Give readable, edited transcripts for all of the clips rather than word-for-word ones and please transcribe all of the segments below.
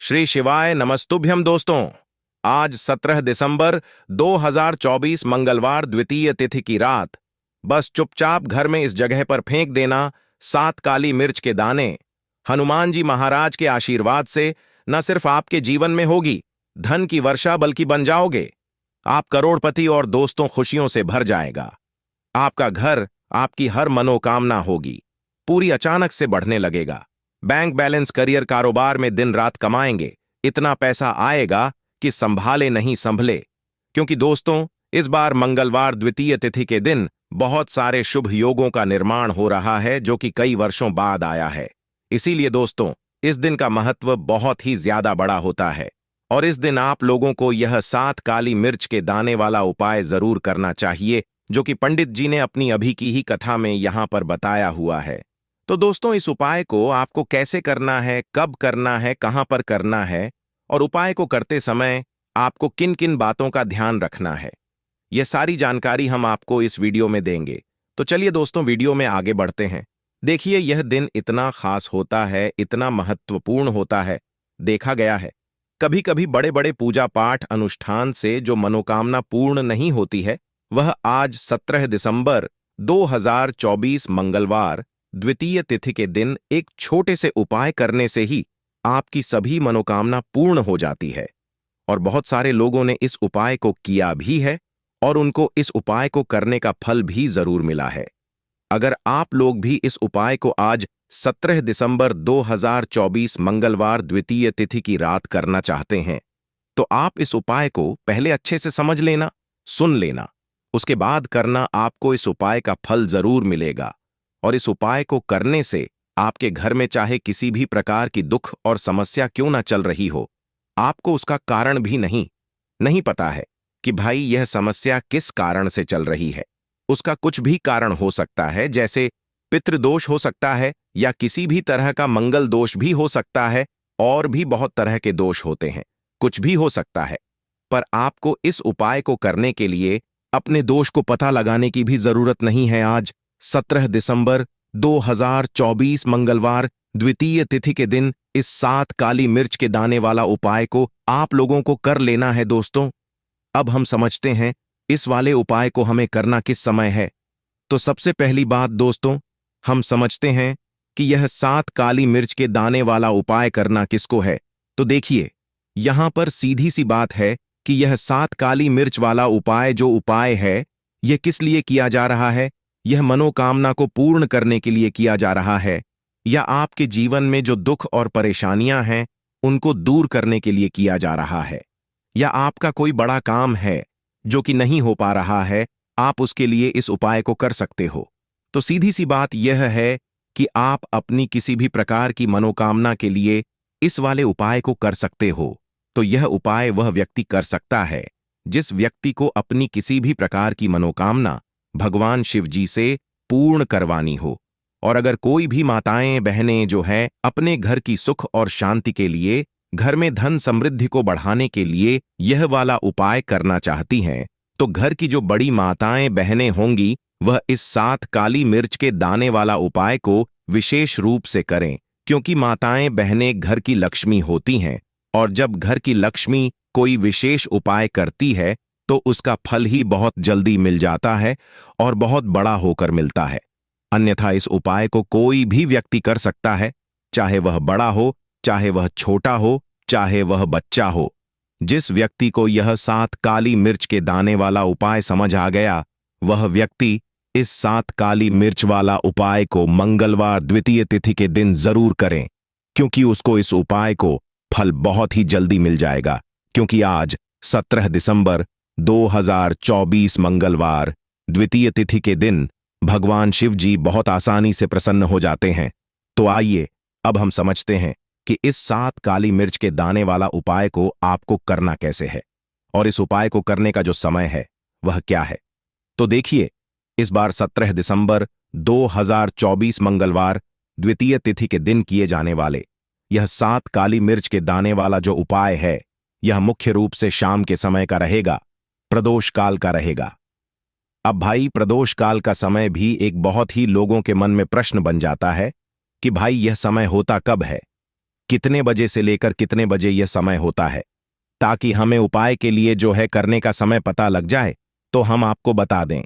श्री शिवाय नमस्तुभ्यम दोस्तों। आज 17 दिसंबर 2024 मंगलवार द्वितीय तिथि की रात। बस चुपचाप घर में इस जगह पर फेंक देना 7 काली मिर्च के दाने। हनुमान जी महाराज के आशीर्वाद से न सिर्फ आपके जीवन में होगी धन की वर्षा बल्कि बन जाओगे आप करोड़पति और दोस्तों खुशियों से भर जाएगा। आपका घर, आपकी हर मनोकामना होगी पूरी अचानक से बढ़ने लगेगा। बैंक बैलेंस, करियर, कारोबार में दिन रात कमाएंगे, इतना पैसा आएगा कि संभाले नहीं संभले। क्योंकि दोस्तों, इस बार मंगलवार द्वितीय तिथि के दिन बहुत सारे शुभ योगों का निर्माण हो रहा है जो कि कई वर्षों बाद आया है। इसीलिए दोस्तों, इस दिन का महत्व बहुत ही ज्यादा बड़ा होता है और इस दिन आप लोगों को यह 7 काली मिर्च के दाने वाला उपाय जरूर करना चाहिए जो कि पंडित जी ने अपनी अभी की ही कथा में यहां पर बताया हुआ है। तो दोस्तों, इस उपाय को आपको कैसे करना है, कब करना है, कहां पर करना है और उपाय को करते समय आपको किन किन बातों का ध्यान रखना है, यह सारी जानकारी हम आपको इस वीडियो में देंगे। तो चलिए दोस्तों, वीडियो में आगे बढ़ते हैं। देखिए, यह दिन इतना खास होता है, इतना महत्वपूर्ण होता है। देखा गया है कभी कभी बड़े बड़े पूजा पाठ अनुष्ठान से जो मनोकामना पूर्ण नहीं होती है, वह आज 17 दिसंबर 2024 मंगलवार द्वितीय तिथि के दिन एक छोटे से उपाय करने से ही आपकी सभी मनोकामना पूर्ण हो जाती है। और बहुत सारे लोगों ने इस उपाय को किया भी है और उनको इस उपाय को करने का फल भी जरूर मिला है। अगर आप लोग भी इस उपाय को आज 17 दिसंबर 2024 मंगलवार द्वितीय तिथि की रात करना चाहते हैं, तो आप इस उपाय को पहले अच्छे से समझ लेना, सुन लेना, उसके बाद करना। आपको इस उपाय का फल जरूर मिलेगा और इस उपाय को करने से आपके घर में चाहे किसी भी प्रकार की दुख और समस्या क्यों ना चल रही हो, आपको उसका कारण भी नहीं पता है कि भाई यह समस्या किस कारण से चल रही है। उसका कुछ भी कारण हो सकता है, जैसे पितृदोष हो सकता है या किसी भी तरह का मंगल दोष भी हो सकता है, और भी बहुत तरह के दोष होते हैं, कुछ भी हो सकता है। पर आपको इस उपाय को करने के लिए अपने दोष को पता लगाने की भी जरूरत नहीं है। आज 17 दिसंबर 2024 मंगलवार द्वितीय तिथि के दिन इस 7 काली मिर्च के दाने वाला उपाय को आप लोगों को कर लेना है। दोस्तों, अब हम समझते हैं इस वाले उपाय को हमें करना किस समय है। तो सबसे पहली बात दोस्तों, हम समझते हैं कि यह 7 काली मिर्च के दाने वाला उपाय करना किसको है। तो देखिए, यहां पर सीधी सी बात है कि यह 7 काली मिर्च वाला उपाय जो उपाय है, यह किस लिए किया जा रहा है। यह मनोकामना को पूर्ण करने के लिए किया जा रहा है, या आपके जीवन में जो दुख और परेशानियां हैं उनको दूर करने के लिए किया जा रहा है, या आपका कोई बड़ा काम है जो कि नहीं हो पा रहा है, आप उसके लिए इस उपाय को कर सकते हो। तो सीधी सी बात यह है कि आप अपनी किसी भी प्रकार की मनोकामना के लिए इस वाले उपाय को कर सकते हो। तो यह उपाय वह व्यक्ति कर सकता है जिस व्यक्ति को अपनी किसी भी प्रकार की मनोकामना भगवान शिव जी से पूर्ण करवानी हो। और अगर कोई भी माताएं बहनें जो हैं अपने घर की सुख और शांति के लिए, घर में धन समृद्धि को बढ़ाने के लिए यह वाला उपाय करना चाहती हैं, तो घर की जो बड़ी माताएं बहनें होंगी वह इस 7 काली मिर्च के दाने वाला उपाय को विशेष रूप से करें। क्योंकि माताएं बहनें घर की लक्ष्मी होती हैं और जब घर की लक्ष्मी कोई विशेष उपाय करती है तो उसका फल ही बहुत जल्दी मिल जाता है और बहुत बड़ा होकर मिलता है। अन्यथा इस उपाय को कोई भी व्यक्ति कर सकता है, चाहे वह बड़ा हो, चाहे वह छोटा हो, चाहे वह बच्चा हो। जिस व्यक्ति को यह 7 काली मिर्च के दाने वाला उपाय समझ आ गया, वह व्यक्ति इस 7 काली मिर्च वाला उपाय को मंगलवार द्वितीय तिथि के दिन जरूर करें, क्योंकि उसको इस उपाय को फल बहुत ही जल्दी मिल जाएगा। क्योंकि आज 17 दिसंबर 2024 मंगलवार द्वितीय तिथि के दिन भगवान शिव जी बहुत आसानी से प्रसन्न हो जाते हैं। तो आइए अब हम समझते हैं कि इस 7 काली मिर्च के दाने वाला उपाय को आपको करना कैसे है और इस उपाय को करने का जो समय है वह क्या है। तो देखिए, इस बार 17 दिसंबर 2024 मंगलवार द्वितीय तिथि के दिन किए जाने वाले यह 7 काली मिर्च के दाने वाला जो उपाय है, यह मुख्य रूप से शाम के समय का रहेगा, प्रदोष काल का रहेगा। अब भाई, प्रदोष काल का समय भी एक बहुत ही लोगों के मन में प्रश्न बन जाता है कि भाई यह समय होता कब है। कितने बजे से लेकर कितने बजे यह समय होता है, ताकि हमें उपाय के लिए जो है करने का समय पता लग जाए तो हम आपको बता दें।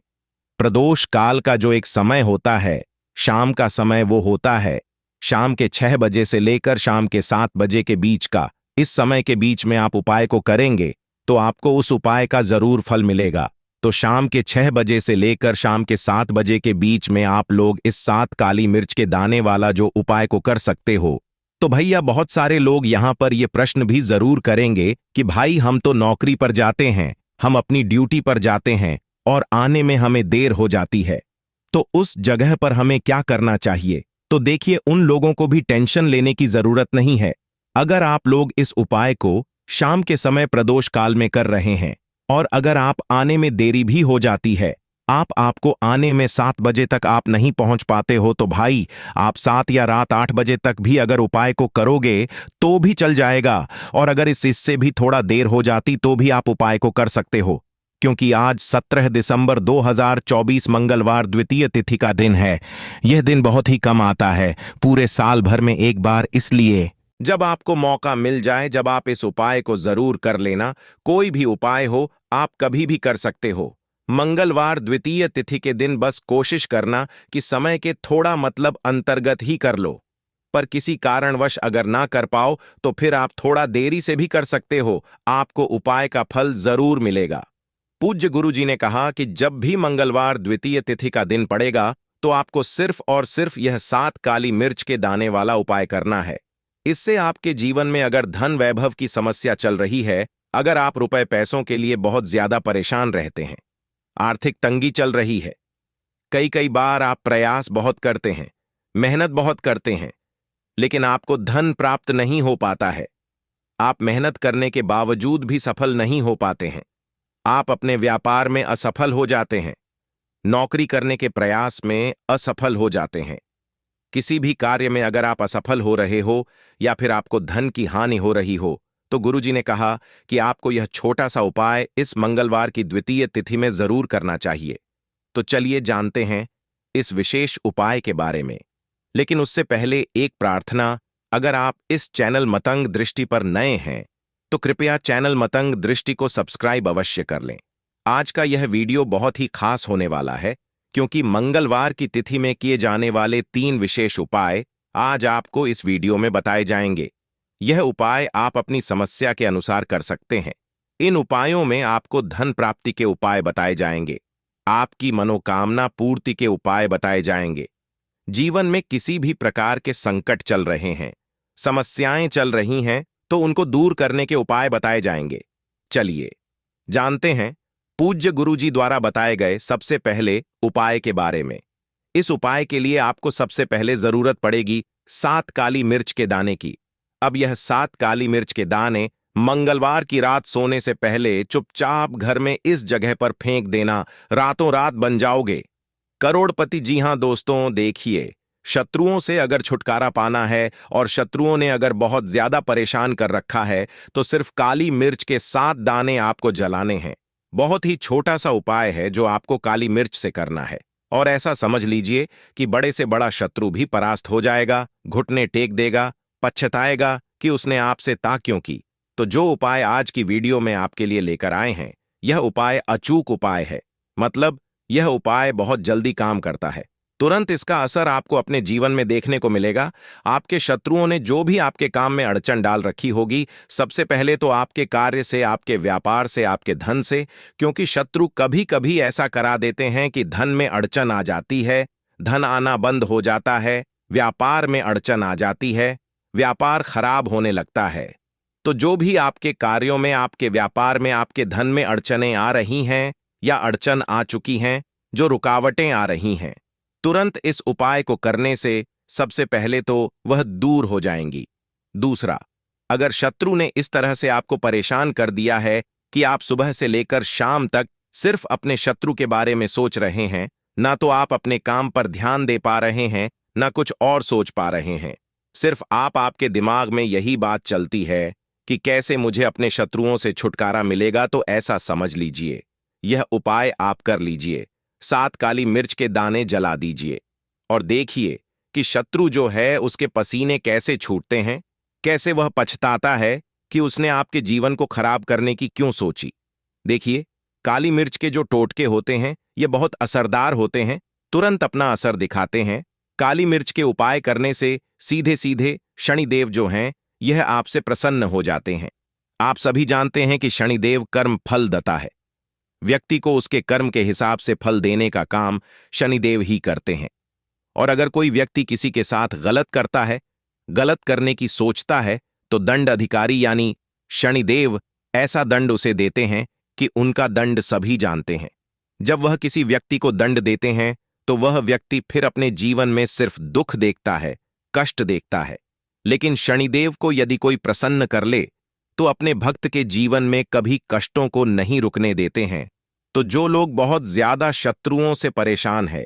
प्रदोष काल का जो एक समय होता है, शाम का समय, वो होता है शाम के 6 बजे से लेकर शाम के 7 बजे के बीच का। इस समय के बीच में आप उपाय को करेंगे तो आपको उस उपाय का जरूर फल मिलेगा। तो शाम के 6 बजे से लेकर शाम के 7 बजे के बीच में आप लोग इस 7 काली मिर्च के दाने वाला जो उपाय को कर सकते हो। तो भैया बहुत सारे लोग यहां पर ये प्रश्न भी जरूर करेंगे कि भाई हम तो नौकरी पर जाते हैं, हम अपनी ड्यूटी पर जाते हैं और आने में हमें देर हो जाती है, तो उस जगह पर हमें क्या करना चाहिए। तो देखिए, उन लोगों को भी टेंशन लेने की जरूरत नहीं है। अगर आप लोग इस उपाय को शाम के समय प्रदोष काल में कर रहे हैं और अगर आप आने में देरी भी हो जाती है, आपको आने में 7 बजे तक आप नहीं पहुंच पाते हो, तो भाई आप 7 या रात 8 बजे तक भी अगर उपाय को करोगे तो भी चल जाएगा। और अगर इससे भी थोड़ा देर हो जाती तो भी आप उपाय को कर सकते हो, क्योंकि आज 17 दिसंबर 2024 मंगलवार द्वितीय तिथि का दिन है। यह दिन बहुत ही कम आता है, पूरे साल भर में एक बार, इसलिए जब आपको मौका मिल जाए, जब आप इस उपाय को जरूर कर लेना। कोई भी उपाय हो, आप कभी भी कर सकते हो। मंगलवार द्वितीय तिथि के दिन बस कोशिश करना कि समय के थोड़ा मतलब अंतर्गत ही कर लो। पर किसी कारणवश अगर ना कर पाओ तो फिर आप थोड़ा देरी से भी कर सकते हो, आपको उपाय का फल जरूर मिलेगा। पूज्य गुरु जी ने कहा कि जब भी मंगलवार द्वितीय तिथि का दिन पड़ेगा तो आपको सिर्फ और सिर्फ यह 7 काली मिर्च के दाने वाला उपाय करना है। इससे आपके जीवन में अगर धन वैभव की समस्या चल रही है, अगर आप रुपए पैसों के लिए बहुत ज्यादा परेशान रहते हैं, आर्थिक तंगी चल रही है, कई कई बार आप प्रयास बहुत करते हैं, मेहनत बहुत करते हैं, लेकिन आपको धन प्राप्त नहीं हो पाता है, आप मेहनत करने के बावजूद भी सफल नहीं हो पाते हैं, आप अपने व्यापार में असफल हो जाते हैं, नौकरी करने के प्रयास में असफल हो जाते हैं, किसी भी कार्य में अगर आप असफल हो रहे हो या फिर आपको धन की हानि हो रही हो, तो गुरुजी ने कहा कि आपको यह छोटा सा उपाय इस मंगलवार की द्वितीय तिथि में जरूर करना चाहिए। तो चलिए जानते हैं इस विशेष उपाय के बारे में। लेकिन उससे पहले एक प्रार्थना, अगर आप इस चैनल मतंग दृष्टि पर नए हैं तो कृपया चैनल मतंग दृष्टि को सब्सक्राइब अवश्य कर लें। आज का यह वीडियो बहुत ही खास होने वाला है, क्योंकि मंगलवार की तिथि में किए जाने वाले 3 विशेष उपाय आज आपको इस वीडियो में बताए जाएंगे। यह उपाय आप अपनी समस्या के अनुसार कर सकते हैं। इन उपायों में आपको धन प्राप्ति के उपाय बताए जाएंगे, आपकी मनोकामना पूर्ति के उपाय बताए जाएंगे। जीवन में किसी भी प्रकार के संकट चल रहे हैं, समस्याएं चल रही हैं, तो उनको दूर करने के उपाय बताए जाएंगे। चलिए जानते हैं पूज्य गुरुजी द्वारा बताए गए सबसे पहले उपाय के बारे में। इस उपाय के लिए आपको सबसे पहले जरूरत पड़ेगी 7 काली मिर्च के दाने की। अब यह 7 काली मिर्च के दाने मंगलवार की रात सोने से पहले चुपचाप घर में इस जगह पर फेंक देना, रातों रात बन जाओगे करोड़पति। जी हां दोस्तों, देखिए, शत्रुओं से अगर छुटकारा पाना है और शत्रुओं ने अगर बहुत ज्यादा परेशान कर रखा है, तो सिर्फ काली मिर्च के 7 दाने आपको जलाने हैं। बहुत ही छोटा सा उपाय है जो आपको काली मिर्च से करना है, और ऐसा समझ लीजिए कि बड़े से बड़ा शत्रु भी परास्त हो जाएगा, घुटने टेक देगा, पछताएगा कि उसने आपसे ता क्यों की। तो जो उपाय आज की वीडियो में आपके लिए लेकर आए हैं, यह उपाय अचूक उपाय है। मतलब यह उपाय बहुत जल्दी काम करता है, तुरंत इसका असर आपको अपने जीवन में देखने को मिलेगा। आपके शत्रुओं ने जो भी आपके काम में अड़चन डाल रखी होगी, सबसे पहले तो आपके कार्य से, आपके व्यापार से, आपके धन से, क्योंकि शत्रु कभी कभी ऐसा करा देते हैं कि धन में अड़चन आ जाती है, धन आना बंद हो जाता है, व्यापार में अड़चन आ जाती है, व्यापार खराब होने लगता है। तो जो भी आपके कार्यों में, आपके व्यापार में, आपके धन में अड़चनें आ रही हैं या अड़चन आ चुकी हैं, जो रुकावटें आ रही हैं, तुरंत इस उपाय को करने से सबसे पहले तो वह दूर हो जाएंगी। दूसरा, अगर शत्रु ने इस तरह से आपको परेशान कर दिया है कि आप सुबह से लेकर शाम तक सिर्फ अपने शत्रु के बारे में सोच रहे हैं, ना तो आप अपने काम पर ध्यान दे पा रहे हैं, ना कुछ और सोच पा रहे हैं, सिर्फ आपके दिमाग में यही बात चलती है कि कैसे मुझे अपने शत्रुओं से छुटकारा मिलेगा, तो ऐसा समझ लीजिए यह उपाय आप कर लीजिए। 7 काली मिर्च के दाने जला दीजिए और देखिए कि शत्रु जो है उसके पसीने कैसे छूटते हैं। कैसे वह पछताता है कि उसने आपके जीवन को खराब करने की क्यों सोची। देखिए, काली मिर्च के जो टोटके होते हैं ये बहुत असरदार होते हैं, तुरंत अपना असर दिखाते हैं। काली मिर्च के उपाय करने से सीधे सीधे शनिदेव जो हैं यह आपसे प्रसन्न हो जाते हैं। आप सभी जानते हैं कि शनिदेव कर्म फलदाता है। व्यक्ति को उसके कर्म के हिसाब से फल देने का काम शनिदेव ही करते हैं। और अगर कोई व्यक्ति किसी के साथ गलत करता है, गलत करने की सोचता है, तो दंड अधिकारी यानी शनिदेव ऐसा दंड उसे देते हैं कि उनका दंड सभी जानते हैं। जब वह किसी व्यक्ति को दंड देते हैं तो वह व्यक्ति फिर अपने जीवन में सिर्फ दुख देखता है, कष्ट देखता है। लेकिन शनिदेव को यदि कोई प्रसन्न कर ले तो अपने भक्त के जीवन में कभी कष्टों को नहीं रुकने देते हैं। तो जो लोग बहुत ज्यादा शत्रुओं से परेशान है,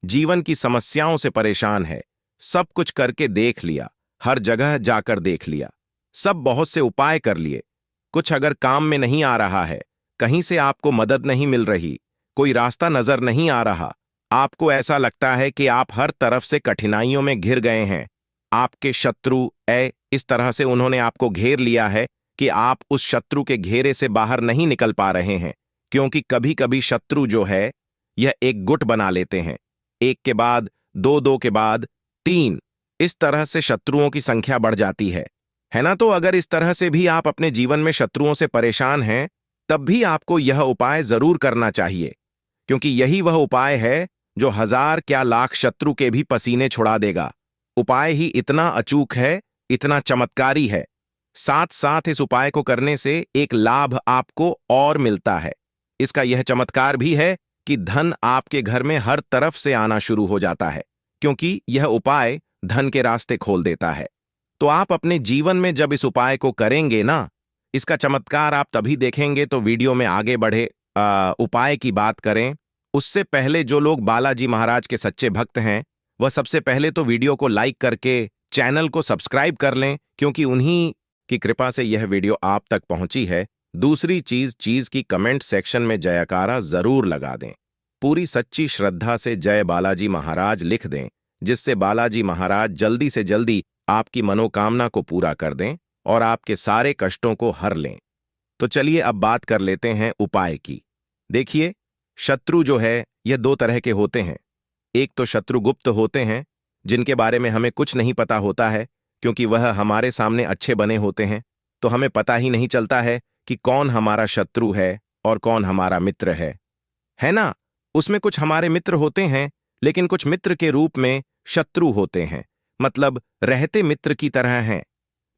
जीवन की समस्याओं से परेशान है, सब कुछ करके देख लिया, हर जगह जाकर देख लिया, सब बहुत से उपाय कर लिए, कुछ अगर काम में नहीं आ रहा है, कहीं से आपको मदद नहीं मिल रही, कोई रास्ता नजर नहीं आ रहा, आपको ऐसा लगता है कि आप हर तरफ से कठिनाइयों में घिर गए हैं, आपके शत्रु इस तरह से उन्होंने आपको घेर लिया है कि आप उस शत्रु के घेरे से बाहर नहीं निकल पा रहे हैं। क्योंकि कभी कभी शत्रु जो है यह एक गुट बना लेते हैं, एक के बाद दो, दो के बाद तीन, इस तरह से शत्रुओं की संख्या बढ़ जाती है ना। तो अगर इस तरह से भी आप अपने जीवन में शत्रुओं से परेशान हैं, तब भी आपको यह उपाय जरूर करना चाहिए, क्योंकि यही वह उपाय है जो 1000 क्या लाख शत्रु के भी पसीने छुड़ा देगा। उपाय ही इतना अचूक है, इतना चमत्कारी है। साथ साथ इस उपाय को करने से एक लाभ आपको और मिलता है। इसका यह चमत्कार भी है कि धन आपके घर में हर तरफ से आना शुरू हो जाता है, क्योंकि यह उपाय धन के रास्ते खोल देता है। तो आप अपने जीवन में जब इस उपाय को करेंगे ना, इसका चमत्कार आप तभी देखेंगे। तो वीडियो में आगे बढ़े उपाय की बात करें उससे पहले जो लोग बालाजी महाराज के सच्चे भक्त हैं वह सबसे पहले तो वीडियो को लाइक करके चैनल को सब्सक्राइब कर लें, क्योंकि उन्हीं की कृपा से यह वीडियो आप तक पहुंची है। दूसरी चीज की कमेंट सेक्शन में जयकारा जरूर लगा दें, पूरी सच्ची श्रद्धा से जय बालाजी महाराज लिख दें, जिससे बालाजी महाराज जल्दी से जल्दी आपकी मनोकामना को पूरा कर दें और आपके सारे कष्टों को हर लें। तो चलिए अब बात कर लेते हैं उपाय की। देखिए, शत्रु जो है यह 2 तरह के होते हैं। एक तो शत्रु गुप्त होते हैं, जिनके बारे में हमें कुछ नहीं पता होता है, क्योंकि वह हमारे सामने अच्छे बने होते हैं, तो हमें पता ही नहीं चलता है कि कौन हमारा शत्रु है और कौन हमारा मित्र है ना। उसमें कुछ हमारे मित्र होते हैं, लेकिन कुछ मित्र के रूप में शत्रु होते हैं, मतलब रहते मित्र की तरह हैं,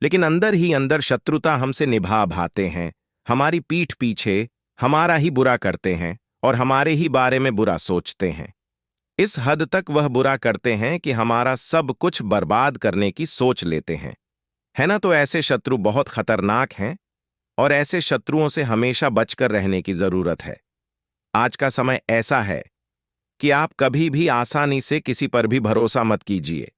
लेकिन अंदर ही अंदर शत्रुता हमसे निभा भाते हैं, हमारी पीठ पीछे हमारा ही बुरा करते हैं और हमारे ही बारे में बुरा सोचते हैं। इस हद तक वह बुरा करते हैं कि हमारा सब कुछ बर्बाद करने की सोच लेते हैं, है ना। तो ऐसे शत्रु बहुत खतरनाक हैं और ऐसे शत्रुओं से हमेशा बचकर रहने की जरूरत है। आज का समय ऐसा है कि आप कभी भी आसानी से किसी पर भी भरोसा मत कीजिए,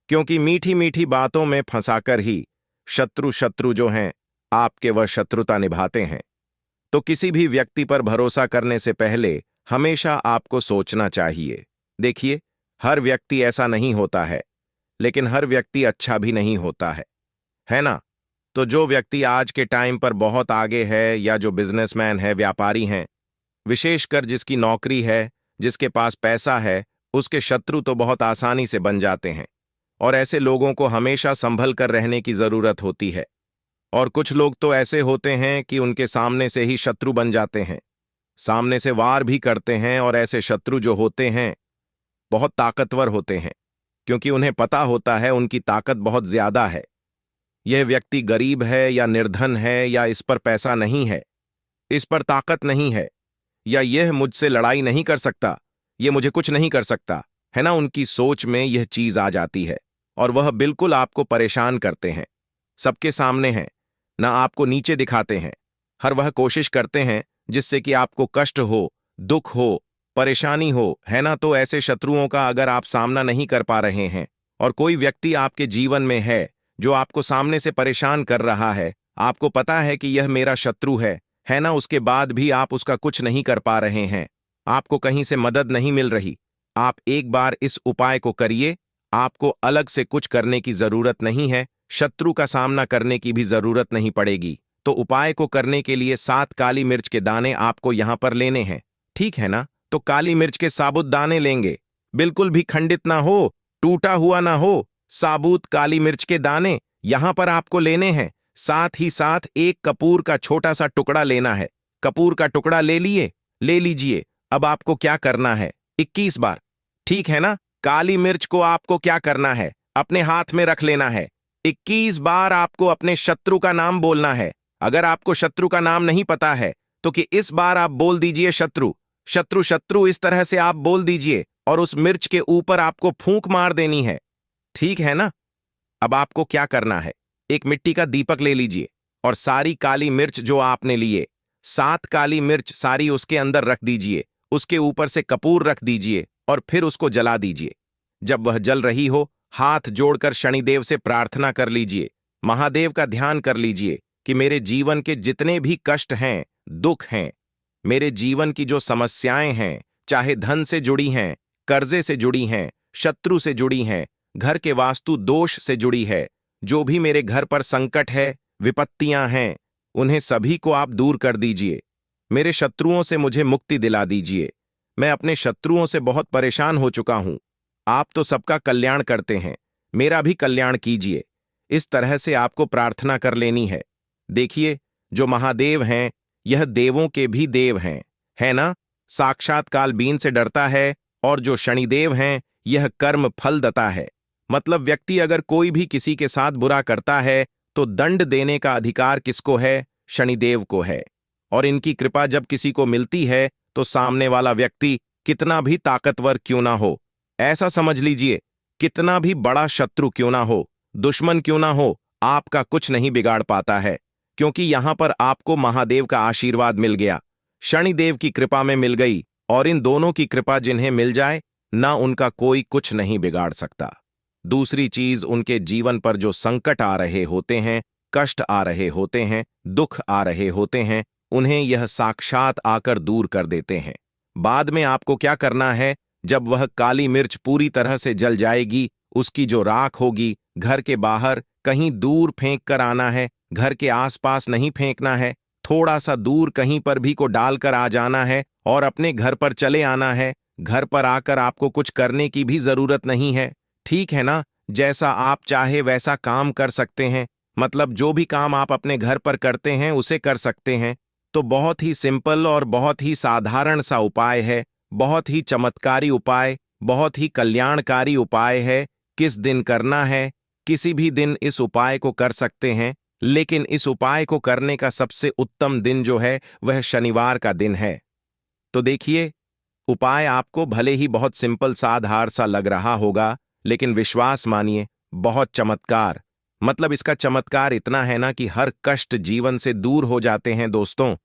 क्योंकि मीठी मीठी बातों में फंसाकर ही शत्रु जो हैं आपके वह शत्रुता निभाते हैं। तो किसी भी व्यक्ति पर भरोसा करने से पहले हमेशा आपको सोचना चाहिए। देखिए, हर व्यक्ति ऐसा नहीं होता है, लेकिन हर व्यक्ति अच्छा भी नहीं होता है ना। तो जो व्यक्ति आज के टाइम पर बहुत आगे है, या जो बिजनेसमैन है, व्यापारी हैं, विशेषकर जिसकी नौकरी है, जिसके पास पैसा है, उसके शत्रु तो बहुत आसानी से बन जाते हैं। और ऐसे लोगों को हमेशा संभल कर रहने की जरूरत होती है। और कुछ लोग तो ऐसे होते हैं कि उनके सामने से ही शत्रु बन जाते हैं, सामने से वार भी करते हैं। और ऐसे शत्रु जो होते हैं बहुत ताकतवर होते हैं, क्योंकि उन्हें पता होता है उनकी ताकत बहुत ज्यादा है। यह व्यक्ति गरीब है या निर्धन है, या इस पर पैसा नहीं है, इस पर ताकत नहीं है, या यह मुझसे लड़ाई नहीं कर सकता, यह मुझे कुछ नहीं कर सकता, है ना। उनकी सोच में यह चीज आ जाती है और वह बिल्कुल आपको परेशान करते हैं। सबके सामने हैं ना, आपको नीचे दिखाते हैं। हर वह कोशिश करते हैं जिससे कि आपको कष्ट हो, दुख हो, परेशानी हो, है ना। तो ऐसे शत्रुओं का अगर आप सामना नहीं कर पा रहे हैं और कोई व्यक्ति आपके जीवन में है जो आपको सामने से परेशान कर रहा है, आपको पता है कि यह मेरा शत्रु है ना, उसके बाद भी आप उसका कुछ नहीं कर पा रहे हैं, आपको कहीं से मदद नहीं मिल रही, आप एक बार इस उपाय को करिए। आपको अलग से कुछ करने की जरूरत नहीं है, शत्रु का सामना करने की भी जरूरत नहीं पड़ेगी। तो उपाय को करने के लिए 7 काली मिर्च के दाने आपको यहां पर लेने हैं, ठीक है ना? तो काली मिर्च के साबुत दाने लेंगे, बिल्कुल भी खंडित ना हो, टूटा हुआ ना हो, साबुत काली मिर्च के दाने यहां पर आपको लेने हैं। साथ ही साथ एक कपूर का छोटा सा टुकड़ा लेना है। कपूर का टुकड़ा ले लीजिए। अब आपको क्या करना है? 21 बार, ठीक है ना? काली मिर्च को आपको क्या करना है? अपने हाथ में रख लेना है। 21 बार आपको अपने शत्रु का नाम बोलना है। अगर आपको शत्रु का नाम नहीं पता है तो कि इस बार आप बोल दीजिए शत्रु शत्रु शत्रु, इस तरह से आप बोल दीजिए और उस मिर्च के ऊपर आपको फूंक मार देनी है, ठीक है ना? अब आपको क्या करना है? एक मिट्टी का दीपक ले लीजिए और सारी काली मिर्च जो आपने लिए, 7 काली मिर्च सारी उसके अंदर रख दीजिए। उसके ऊपर से कपूर रख दीजिए और फिर उसको जला दीजिए। जब वह जल रही हो, हाथ जोड़कर शनिदेव से प्रार्थना कर लीजिए, महादेव का ध्यान कर लीजिए कि मेरे जीवन के जितने भी कष्ट हैं, दुख हैं, मेरे जीवन की जो समस्याएं हैं, चाहे धन से जुड़ी हैं, कर्जे से जुड़ी हैं, शत्रु से जुड़ी हैं, घर के वास्तु दोष से जुड़ी है, जो भी मेरे घर पर संकट है, विपत्तियां हैं, उन्हें सभी को आप दूर कर दीजिए। मेरे शत्रुओं से मुझे मुक्ति दिला दीजिए। मैं अपने शत्रुओं से बहुत परेशान हो चुका हूं। आप तो सबका कल्याण करते हैं, मेरा भी कल्याण कीजिए। इस तरह से आपको प्रार्थना कर लेनी है। देखिए, जो महादेव हैं, यह देवों के भी देव हैं, है ना? साक्षात कालबीन से डरता है। और जो शनिदेव हैं, यह कर्म फलदाता है। मतलब व्यक्ति अगर कोई भी किसी के साथ बुरा करता है तो दंड देने का अधिकार किसको है? शनिदेव को है। और इनकी कृपा जब किसी को मिलती है तो सामने वाला व्यक्ति कितना भी ताकतवर क्यों ना हो, ऐसा समझ लीजिए, कितना भी बड़ा शत्रु क्यों ना हो, दुश्मन क्यों ना हो, आपका कुछ नहीं बिगाड़ पाता है। क्योंकि यहां पर आपको महादेव का आशीर्वाद मिल गया, शनिदेव की कृपा में मिल गई। और इन दोनों की कृपा जिन्हें मिल जाए ना, उनका कोई कुछ नहीं बिगाड़ सकता। दूसरी चीज, उनके जीवन पर जो संकट आ रहे होते हैं, कष्ट आ रहे होते हैं, दुख आ रहे होते हैं, उन्हें यह साक्षात आकर दूर कर देते हैं। बाद में आपको क्या करना है? जब वह काली मिर्च पूरी तरह से जल जाएगी, उसकी जो राख होगी, घर के बाहर कहीं दूर फेंक कर आना है। घर के आसपास नहीं फेंकना है, थोड़ा सा दूर कहीं पर भी को डालकर आ जाना है और अपने घर पर चले आना है। घर पर आकर आपको कुछ करने की भी जरूरत नहीं है, ठीक है ना? जैसा आप चाहे वैसा काम कर सकते हैं। मतलब जो भी काम आप अपने घर पर करते हैं उसे कर सकते हैं। तो बहुत ही सिंपल और बहुत ही साधारण सा उपाय है, बहुत ही चमत्कारी उपाय, बहुत ही कल्याणकारी उपाय है। किस दिन करना है? किसी भी दिन इस उपाय को कर सकते हैं, लेकिन इस उपाय को करने का सबसे उत्तम दिन जो है वह शनिवार का दिन है। तो देखिए, उपाय आपको भले ही बहुत सिंपल साधारण सा लग रहा होगा, लेकिन विश्वास मानिए, बहुत चमत्कार। मतलब इसका चमत्कार इतना है ना कि हर कष्ट जीवन से दूर हो जाते हैं दोस्तों।